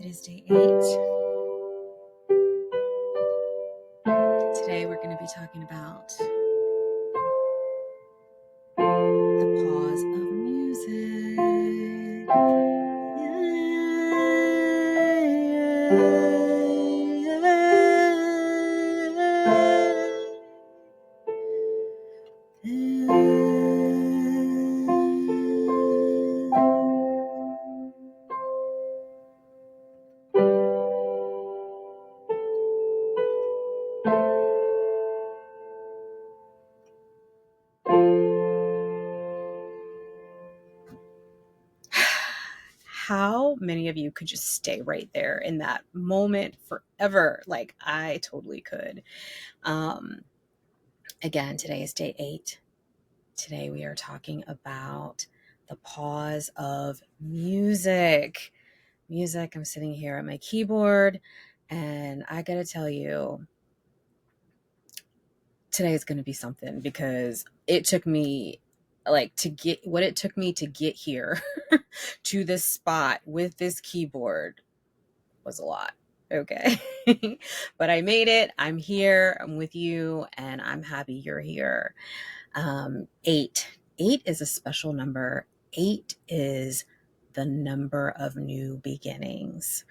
is day 8. Today we're going to be talking about the pause of music. How many of you could just stay right there in that moment forever? Like I totally could. Again, today is day 8. Today we are talking about the pause of music. I'm sitting here at my keyboard and I gotta tell you, today is going to be something because it took me to get here to this spot with this keyboard was a lot. Okay. But I made it. I'm here. I'm with you and I'm happy you're here. 8 is a special number. 8 is the number of new beginnings.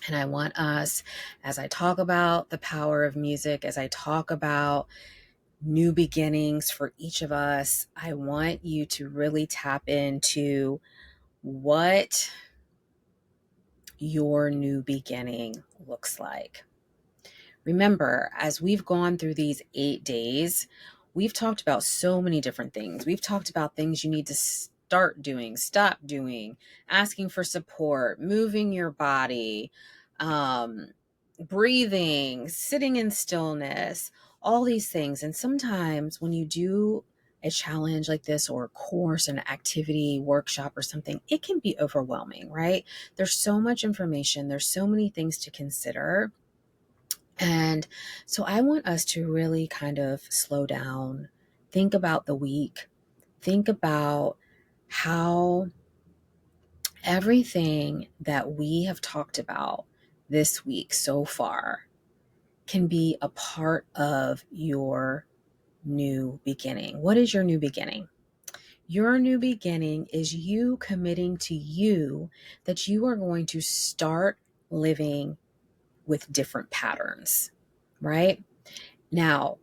And I want us, as I talk about the power of music, as I talk about new beginnings for each of us, I want you to really tap into what your new beginning looks like. Remember, as we've gone through these 8 days, we've talked about so many different things. We've talked about things you need to start doing, stop doing, asking for support, moving your body, breathing, sitting in stillness, all these things. And sometimes when you do a challenge like this or a course, an activity, workshop or something, it can be overwhelming, right? There's so much information. There's so many things to consider. And so I want us to really kind of slow down, think about the week, think about how everything that we have talked about this week so far can be a part of your new beginning. What is your new beginning? Your new beginning is you committing to you that you are going to start living with different patterns, right? Now,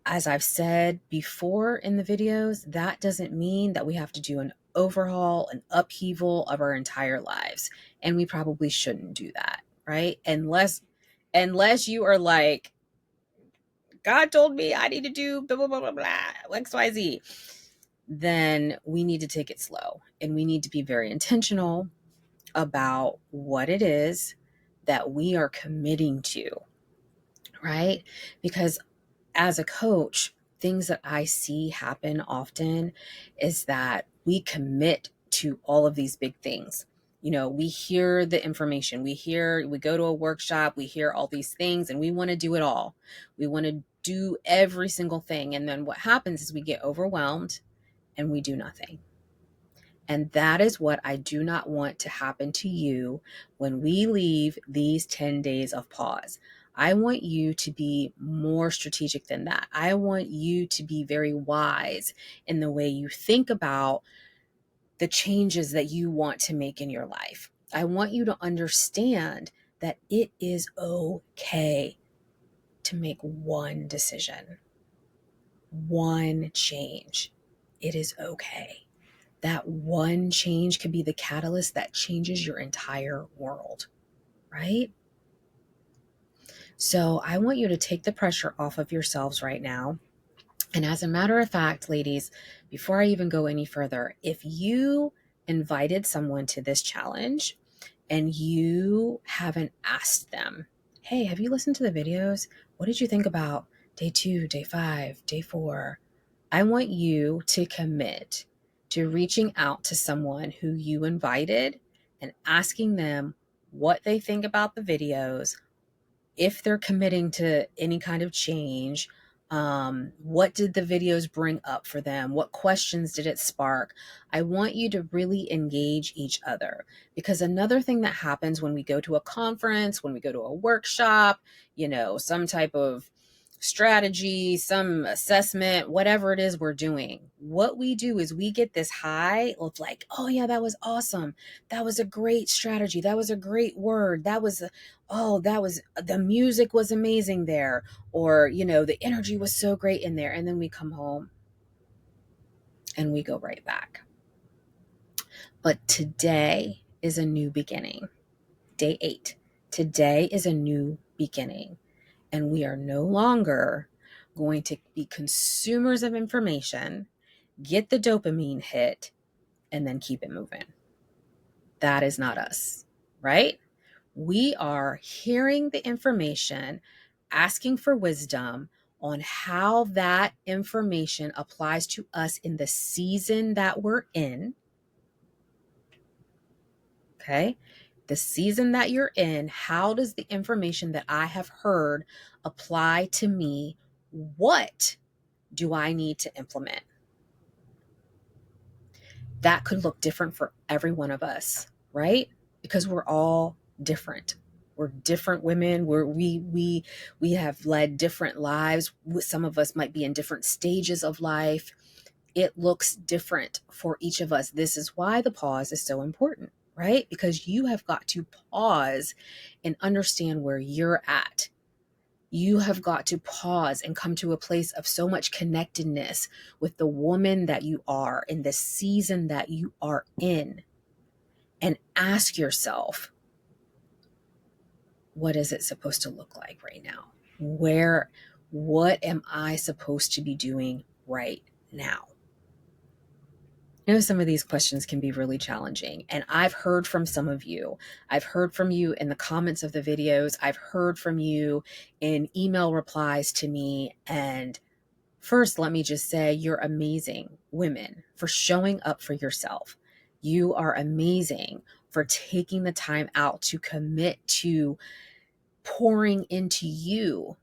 as I've said before in the videos, that doesn't mean that we have to do an overhaul, an upheaval of our entire lives. And we probably shouldn't do that, right? Unless you are like, God told me I need to do blah, blah, blah, blah, blah, XYZ, then we need to take it slow. And we need to be very intentional about what it is that we are committing to, right? Because as a coach, things that I see happen often is that we commit to all of these big things. You know, we hear the information, we go to a workshop, we hear all these things and we want to do it all. We want to do every single thing. And then what happens is we get overwhelmed and we do nothing. And that is what I do not want to happen to you when we leave these 10 days of pause. I want you to be more strategic than that. I want you to be very wise in the way you think about the changes that you want to make in your life. I want you to understand that it is okay to make one decision, one change. It is okay. That one change could be the catalyst that changes your entire world, right? So I want you to take the pressure off of yourselves right now. And as a matter of fact, ladies, before I even go any further, if you invited someone to this challenge and you haven't asked them, hey, have you listened to the videos? What did you think about day 2, day 5, day 4? I want you to commit to reaching out to someone who you invited and asking them what they think about the videos, if they're committing to any kind of change, What did the videos bring up for them? What questions did it spark? I want you to really engage each other, because another thing that happens when we go to a conference, when we go to a workshop, some type of strategy, some assessment, whatever it is we're doing, what we do is we get this high of like, oh yeah, that was awesome. That was a great strategy. That was a great word. The music was amazing there. Or, the energy was so great in there. And then we come home and we go right back. But today is a new beginning. Day 8. Today is a new beginning. And we are no longer going to be consumers of information, get the dopamine hit, and then keep it moving. That is not us, right? We are hearing the information, asking for wisdom on how that information applies to us in the season that we're in. Okay? The season that you're in, how does the information that I have heard apply to me? What do I need to implement? That could look different for every one of us, right? Because we're all different. We're different women. We have led different lives. Some of us might be in different stages of life. It looks different for each of us. This is why the pause is so important, right? Because you have got to pause and understand where you're at. You have got to pause and come to a place of so much connectedness with the woman that you are in the season that you are in, and ask yourself, what is it supposed to look like right now? What am I supposed to be doing right now? Some of these questions can be really challenging. And I've heard from some of you. I've heard from you in the comments of the videos. I've heard from you in email replies to me. And first, let me just say, you're amazing women for showing up for yourself. You are amazing for taking the time out to commit to pouring into you,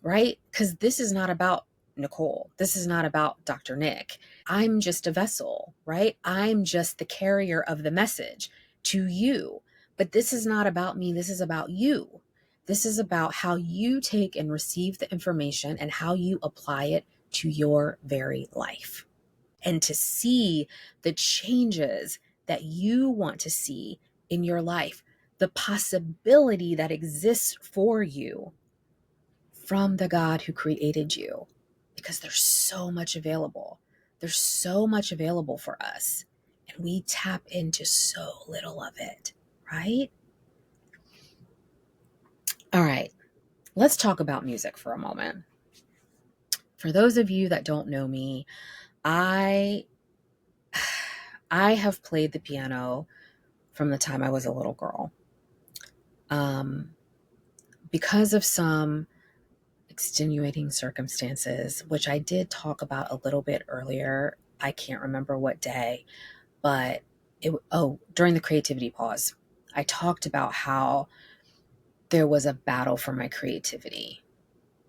right? Because this is not about Nicole. This is not about Dr. Nick. I'm just a vessel, right? I'm just the carrier of the message to you. But this is not about me. This is about you. This is about how you take and receive the information and how you apply it to your very life. And to see the changes that you want to see in your life, the possibility that exists for you from the God who created you, because there's so much available. There's so much available for us, and we tap into so little of it, right? All right, let's talk about music for a moment. For those of you that don't know me, I have played the piano from the time I was a little girl. Because of some extenuating circumstances, which I did talk about a little bit earlier. I can't remember what day, but during the creativity pause, I talked about how there was a battle for my creativity.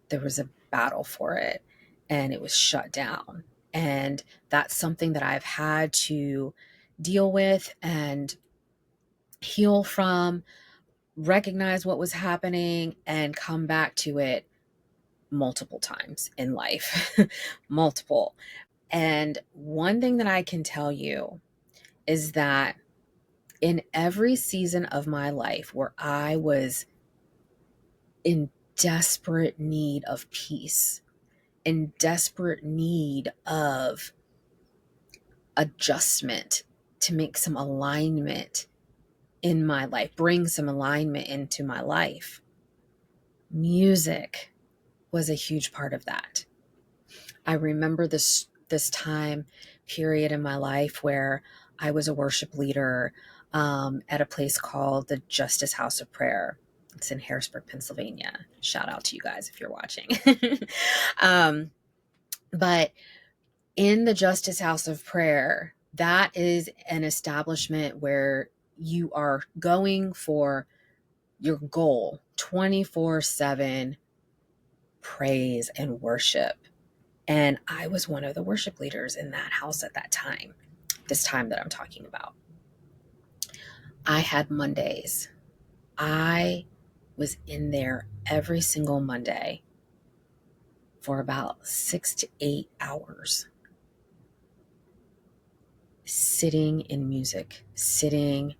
There was a battle for it, and it was shut down. And that's something that I've had to deal with and heal from, recognize what was happening, and come back to it multiple times in life. Multiple. And one thing that I can tell you is that in every season of my life where I was in desperate need of peace, in desperate need of adjustment, to make some alignment in my life, bring some alignment into my life, music was a huge part of that. I remember this time period in my life where I was a worship leader at a place called the Justice House of Prayer. It's in Harrisburg, Pennsylvania. Shout out to you guys if you're watching. But in the Justice House of Prayer, that is an establishment where you are going for your goal 24/7 praise and worship. And I was one of the worship leaders in that house at that time, this time that I'm talking about. I had Mondays. I was in there every single Monday for about 6 to 8 hours, sitting in music, sitting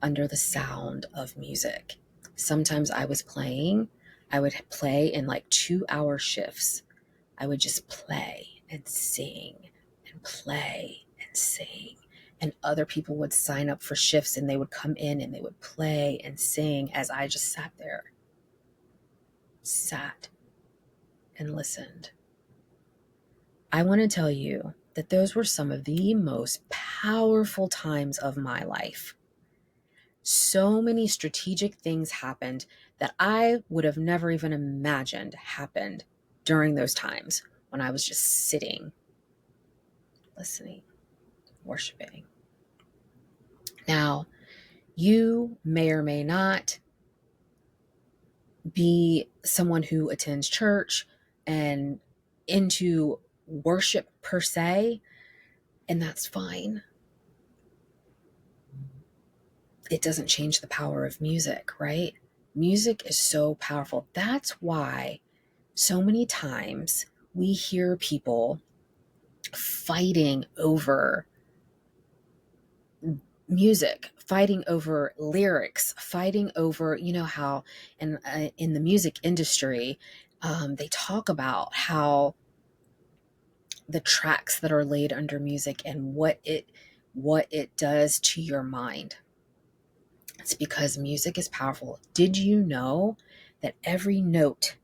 under the sound of music. Sometimes I would play in like 2-hour shifts. I would just play and sing and play and sing. And other people would sign up for shifts and they would come in and they would play and sing as I just sat there, sat and listened. I want to tell you that those were some of the most powerful times of my life. So many strategic things happened that I would have never even imagined happened during those times when I was just sitting, listening, worshiping. Now, you may or may not be someone who attends church and into worship per se, and that's fine. It doesn't change the power of music, right? Music is so powerful. That's why so many times we hear people fighting over music, fighting over lyrics, fighting over, how in the music industry, they talk about how the tracks that are laid under music and what it does to your mind. It's because music is powerful. Did you know that every note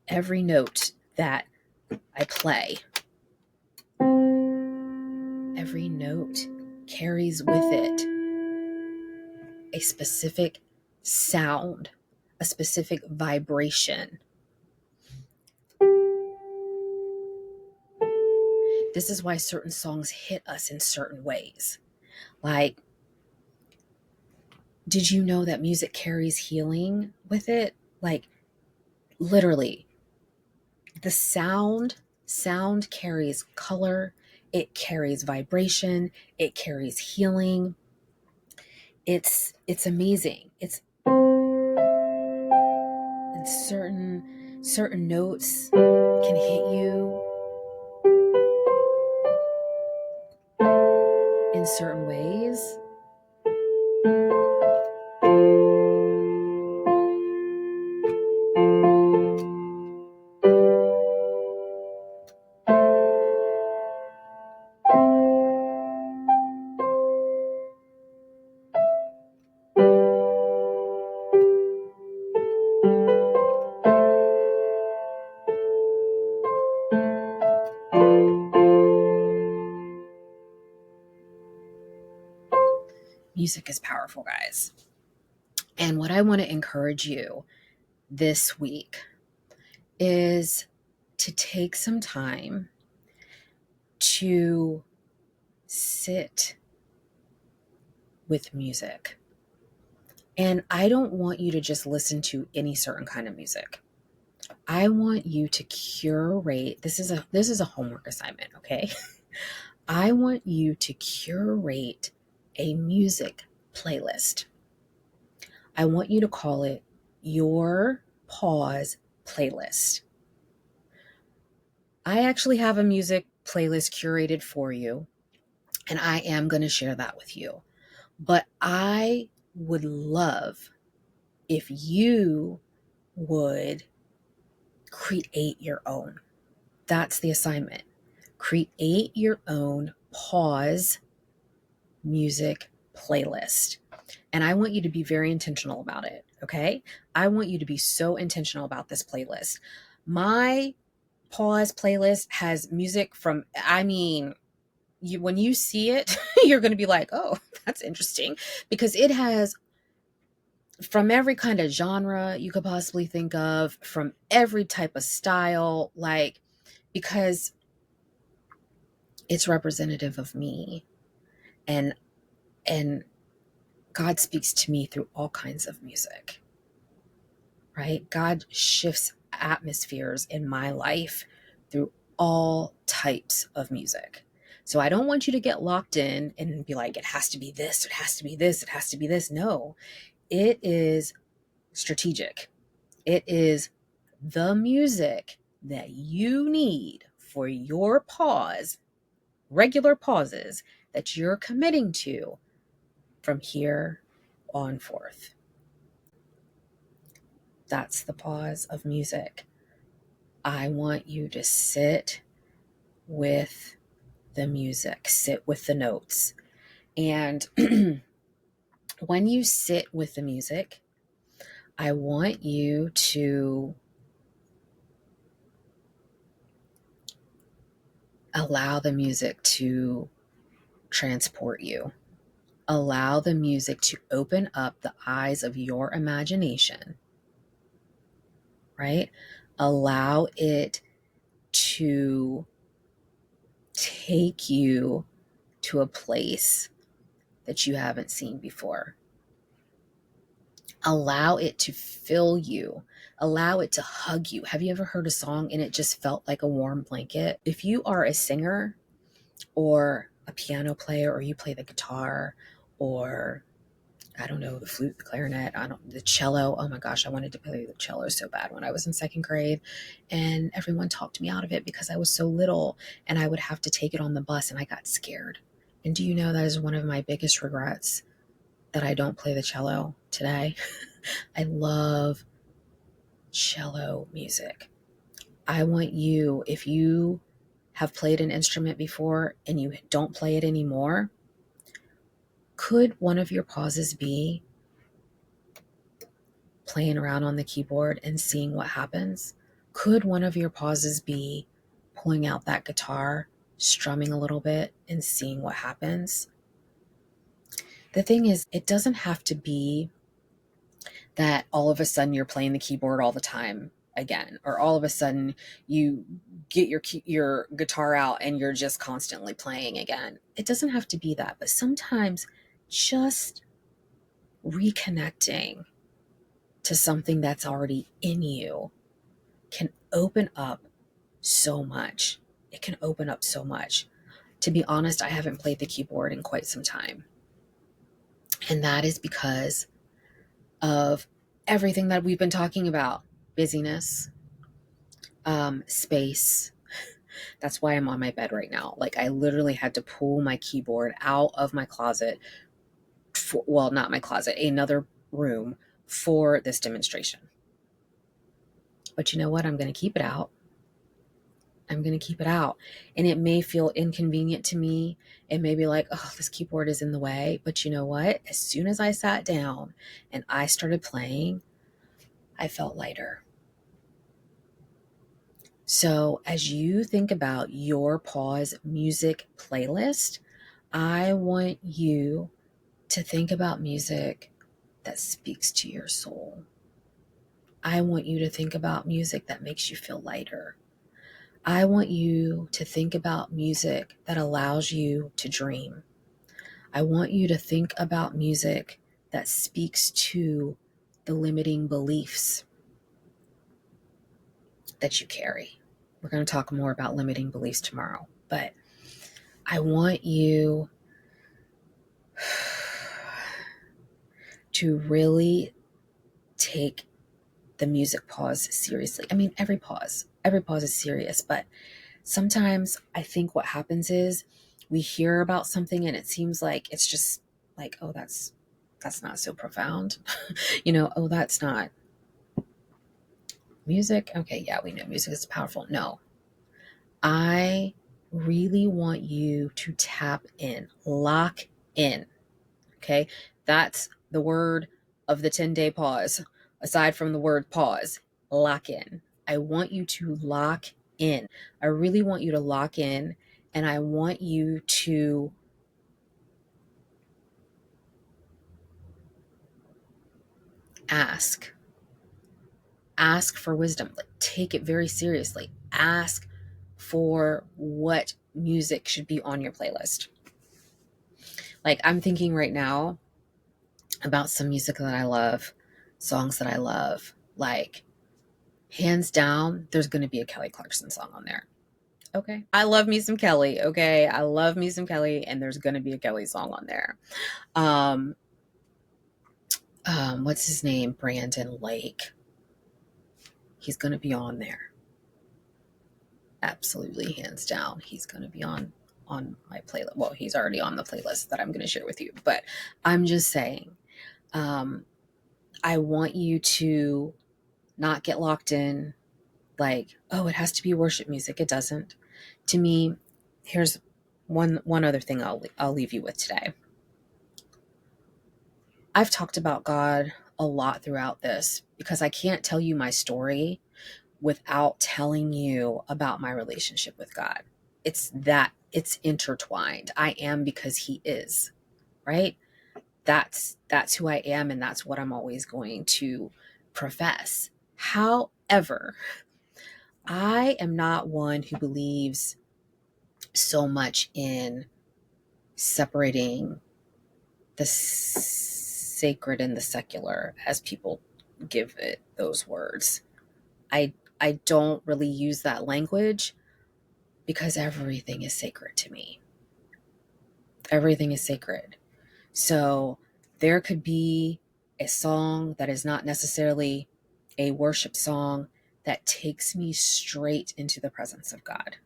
that I play, every note carries with it a specific sound, a specific vibration? This is why certain songs hit us in certain ways. Like, did you know that music carries healing with it? Like, literally, the sound carries color, it carries vibration, it carries healing. It's amazing. It's and certain notes can hit you in certain ways. Music is powerful, guys. And what I want to encourage you this week is to take some time to sit with music. And I don't want you to just listen to any certain kind of music. I want you to curate. This is a homework assignment, okay? I want you to curate a music playlist. I want you to call it your pause playlist. I actually have a music playlist curated for you, and I am going to share that with you. But I would love if you would create your own. That's the assignment. Create your own pause music playlist. And I want you to be very intentional about it, okay? I want you to be so intentional about this playlist. My pause playlist has music from, when you see it, you're going to be like, oh, that's interesting, because it has from every kind of genre you could possibly think of, from every type of style, because it's representative of me, and God speaks to me through all kinds of music, right? God shifts atmospheres in my life through all types of music. So I don't want you to get locked in and be like, it has to be this, it has to be this, it has to be this. No, it is strategic. It is the music that you need for your pause, regular pauses that you're committing to from here on forth. That's the pause of music. I want you to sit with the music, sit with the notes. And when you sit with the music, I want you to allow the music to transport you. Allow the music to open up the eyes of your imagination, right? Allow it to take you to a place that you haven't seen before. Allow it to fill you. Allow it to hug you. Have you ever heard a song and it just felt like a warm blanket? If you are a singer or a piano player, or you play the guitar, or I don't know, the flute, the clarinet, the cello. Oh my gosh, I wanted to play the cello so bad when I was in second grade, and everyone talked me out of it because I was so little and I would have to take it on the bus and I got scared. And do you know that is one of my biggest regrets, that I don't play the cello today? I love cello music. I want you, if you have played an instrument before and you don't play it anymore, could one of your pauses be playing around on the keyboard and seeing what happens? Could one of your pauses be pulling out that guitar, strumming a little bit, and seeing what happens? The thing is, it doesn't have to be that all of a sudden you're playing the keyboard all the time again, or all of a sudden you get your guitar out and you're just constantly playing again. It doesn't have to be that, but sometimes just reconnecting to something that's already in you can open up so much. It can open up so much. To be honest, I haven't played the keyboard in quite some time. And that is because of everything that we've been talking about. Busyness, space. That's why I'm on my bed right now. Like, I literally had to pull my keyboard out of my closet. Well, not my closet, another room for this demonstration. But you know what? I'm going to keep it out. I'm going to keep it out. And it may feel inconvenient to me. It may be like, oh, this keyboard is in the way. But you know what? As soon as I sat down and I started playing, I felt lighter. So as you think about your pause music playlist, I want you to think about music that speaks to your soul. I want you to think about music that makes you feel lighter. I want you to think about music that allows you to dream. I want you to think about music that speaks to the limiting beliefs that you carry. We're going to talk more about limiting beliefs tomorrow, but I want you to really take the music pause seriously. I mean, every pause is serious, but sometimes I think what happens is we hear about something and it seems like it's just like, oh, that's not so profound. Oh, that's not music. Okay, yeah, we know music is powerful. No, I really want you to tap in, lock in. Okay, that's the word of the 10-day pause. Aside from the word pause, lock in. I want you to lock in. I really want you to lock in, and I want you to ask. Ask for wisdom. Like, take it very seriously. Ask for what music should be on your playlist. Like, I'm thinking right now about some music that I love, songs that I love, like Hands down, there's going to be a Kelly Clarkson song on there. Okay. I love me some Kelly. Okay. I love me some Kelly, and there's going to be a Kelly song on there. Um, what's his name? Brandon Lake. He's going to be on there. Absolutely, hands down. He's going to be on my playlist. Well, he's already on the playlist that I'm going to share with you, but I'm just saying, I want you to not get locked in like, oh, it has to be worship music. It doesn't. To me, here's one other thing I'll leave you with today. I've talked about God a lot throughout this because I can't tell you my story without telling you about my relationship with God. It's intertwined. I am because he is, right? That's who I am, and that's what I'm always going to profess. However, I am not one who believes so much in separating the sacred and the secular as people give it those words. I don't really use that language because everything is sacred to me. Everything is sacred. So there could be a song that is not necessarily a worship song that takes me straight into the presence of God.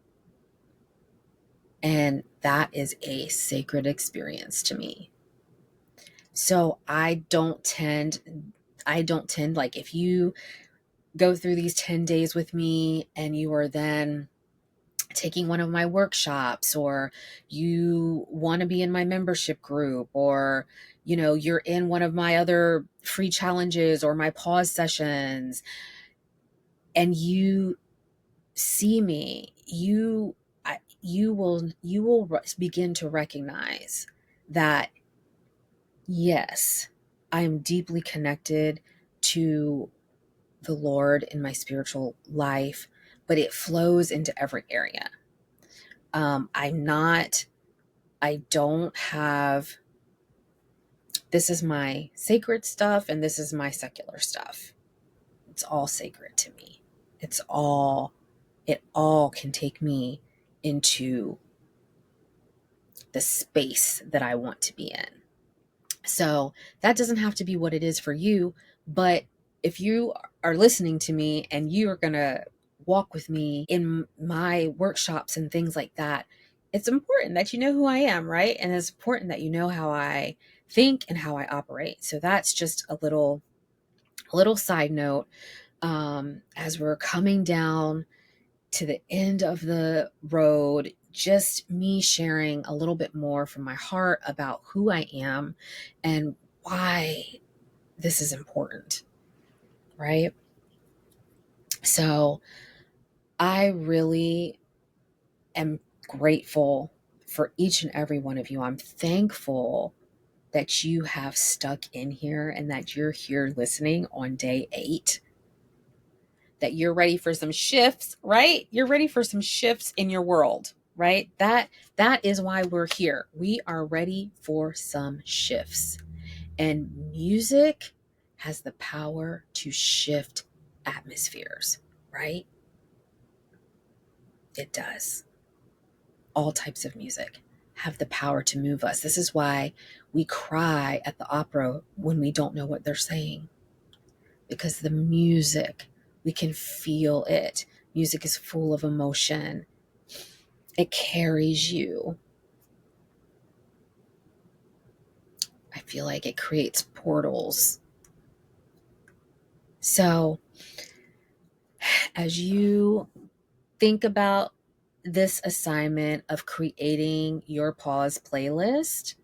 And that is a sacred experience to me. So I don't tend, like, if you go through these 10 days with me and you are then taking one of my workshops, or you want to be in my membership group, or you're in one of my other free challenges or my pause sessions, and you see me, you will begin to recognize that, yes, I'm deeply connected to the Lord in my spiritual life, but it flows into every area. I don't have, this is my sacred stuff and this is my secular stuff. It's all sacred to me. It all can take me into the space that I want to be in. So that doesn't have to be what it is for you, but if you are listening to me and you are going to walk with me in my workshops and things like that, it's important that you know who I am, right? And it's important that you know how I think and how I operate. So that's just a little side note, as we're coming down to the end of the road, just me sharing a little bit more from my heart about who I am and why this is important, right? So I really am grateful for each and every one of you. I'm thankful that you have stuck in here and that you're here listening on day 8, that you're ready for some shifts, right? You're ready for some shifts in your world, right? That is why we're here. We are ready for some shifts. And music has the power to shift atmospheres, right? It does. All types of music have the power to move us. This is why we cry at the opera when we don't know what they're saying, because the music, we can feel it. Music is full of emotion. It carries you. I feel like it creates portals. So as you think about this assignment of creating your pause playlist,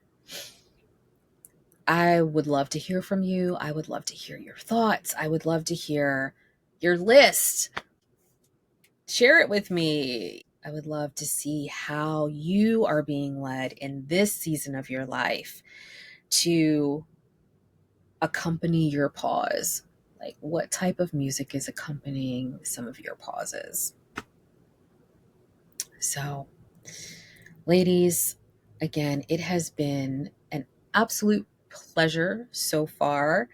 I would love to hear from you. I would love to hear your thoughts. I would love to hear your list. Share it with me. I would love to see how you are being led in this season of your life to accompany your pause. Like, what type of music is accompanying some of your pauses? So, ladies, again, it has been an absolute pleasure so far.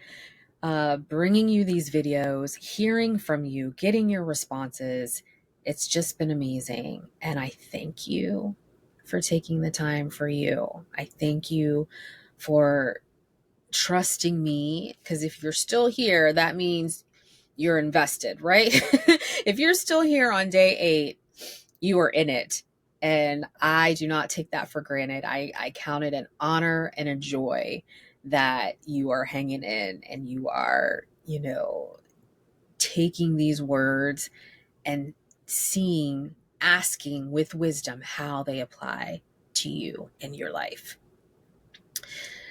bringing you these videos, hearing from you, getting your responses. It's just been amazing. And I thank you for taking the time for you. I thank you for trusting me, because if you're still here, that means you're invested, right? If you're still here on day 8, you are in it. And I do not take that for granted. I count it an honor and a joy that you are hanging in and you are, taking these words and seeing, asking with wisdom how they apply to you in your life.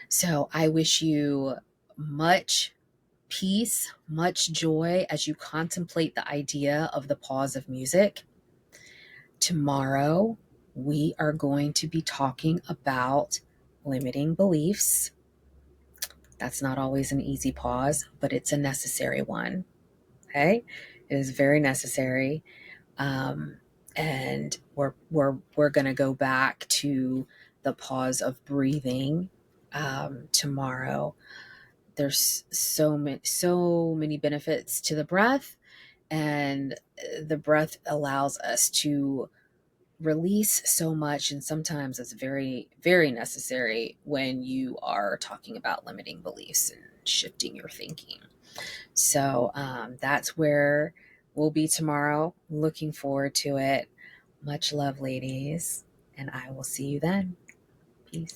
So I wish you much peace, much joy as you contemplate the idea of the pause of music. Tomorrow, we are going to be talking about limiting beliefs. That's not always an easy pause, but it's a necessary one. Okay? It is very necessary. And we're going to go back to the pause of breathing tomorrow. There's so many benefits to the breath, and the breath allows us to release so much, and sometimes it's very, very necessary when you are talking about limiting beliefs and shifting your thinking. So that's where we'll be tomorrow. Looking forward to it. Much love, ladies, and I will see you then. Peace.